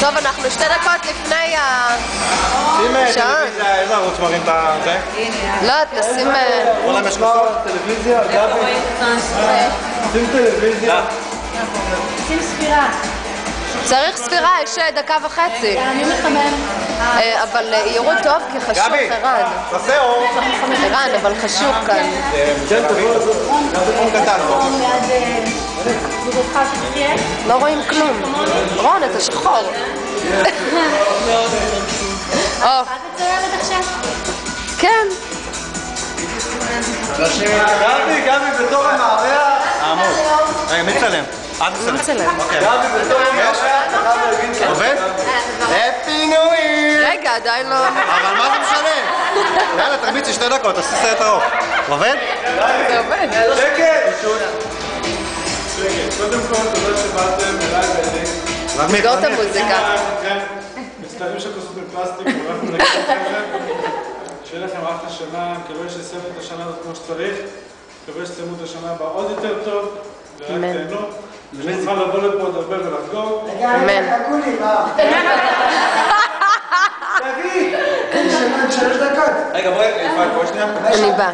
טוב, אנחנו 2 דקות לפני השעה. איזה ערוץ מראים את זה? לא, תשים... כולם יש כוסות? טלוויזיה, גבי. שים טלוויזיה. שים ספירה. צריך ספירה, יש 1.5 דקות. אני מחמם. אבל יראו טוב כי חשוך ערן. תעשה אור. ערן, אבל חשוך כאן. כן, תבוא לזה. גם קטן. לא רואים כלום. רון, אתה שחור. את מצלמת עכשיו? כן. גבי בתור המארח. עמוד. רגע, מי צלם? את מצלם. גבי בתור המארח. עובד? הפי ניו ייר. רגע, עדיין לא... אבל מה זה משנה? יאללה, תרביצי 2 דקות, תעשי סרט ארוך. עובד? זה עובד. שקט! קודם כל, תודה שבאתם אליי סגור את המוזיקה. מצטערים שהכוסות מפלסטיק, ואנחנו נגיד לכם את זה. שיהיה לכם אחלה שנה, מקווה שתסיימו את השנה הזאת כמו שצריך. מקווה שתסיימו את השנה הבאה עוד יותר טוב, ורק תהנו. שנוכל לבוא לפה עוד הרבה ולחגוג. אמן. חכו לי, מה? דוד! יש לנו 3 דקות. רגע, בואי שנייה. אני באה.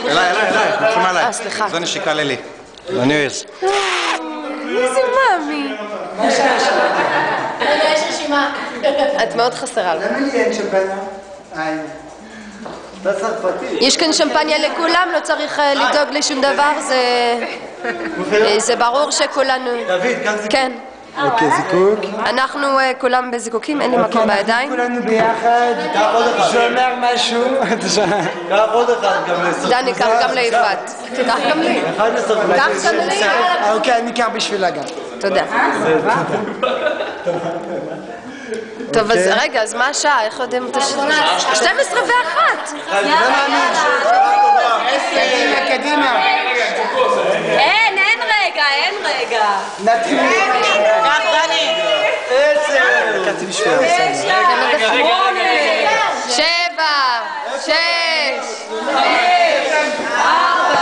אליי, תחומה עליי. סליחה. זו נשיקה לילי. ל-New Year's. איזה מאמי. רגע, יש רשימה. את מאוד חסרה לי. למה לי אין שמפניה? אתה צרפתי. יש כאן שמפניה לכולם, לא צריך לדאוג לשום דבר, זה ברור שכולנו... דוד, כאן זה... כן. אוקיי, זיקוק. אנחנו כולם בזיקוקים, אין לי מקום בידיים. כולנו ביחד. קח עוד אחד. זה אומר משהו. קח עוד אחד גם לסרט. דני, קח גם ליפת. קח גם לי. אחד לסרט. קח גם לי. אוקיי, אני אקח בשבילה גם. תודה. טוב, אז רגע, אז מה השעה? איך יודעים את השעה? 12:01. קדימה. אין רגע. נתחיל. קח, דני. 10. קצתי בשבילה. 7, 6, 5, 4,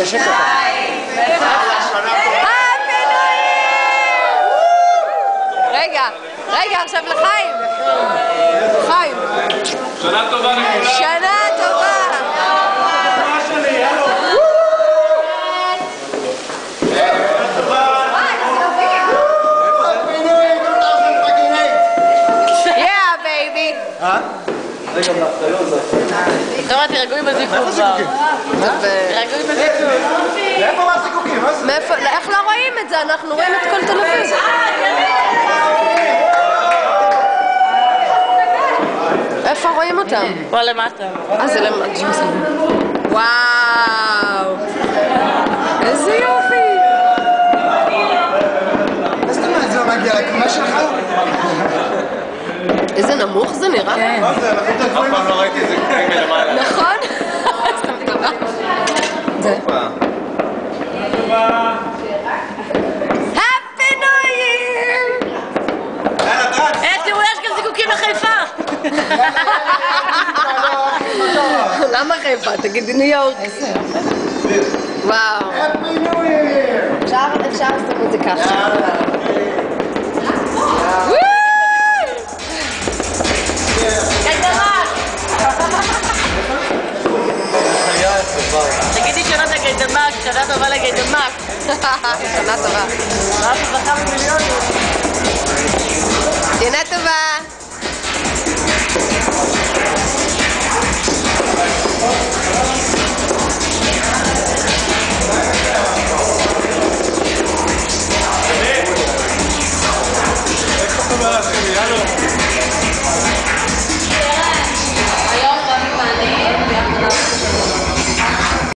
3, רגע, עכשיו לחיים. חיים. שנה טובה לכולם. שנה טובה. Yeah, baby. רגע, נפתלו זה. טוב, תירגעו עם הזיקוק כבר. תירגעו עם הזיקוק. איפה מהזיקוקים? מה זה? איך לא רואים את זה? אנחנו רואים את כל תל אביב. איפה רואים אותם? פה למטה. זה למטה. וואו. איזה יופי. מה זאת אומרת, זה לא מגיע לקומה שלך? איזה נמוך זה נראה. מה זה? אנחנו אף פעם לא ראיתי איזה קטעים מלמעלה. נכון? סתם טובה. זה. Happy New Year! יאללה, טרץ! תראו, יש גם זיקוקים לחיפה. למה חיפה? תגידי ניו יורק. וואו. Happy New Year! אפשר לעשות את זה ככה. תגידי שנה לגיידמק, שנה טובה לגיידמק. שנה טובה. רק זכה במיליונים. שנה טובה. איך אתה אומר לכם? יאללה.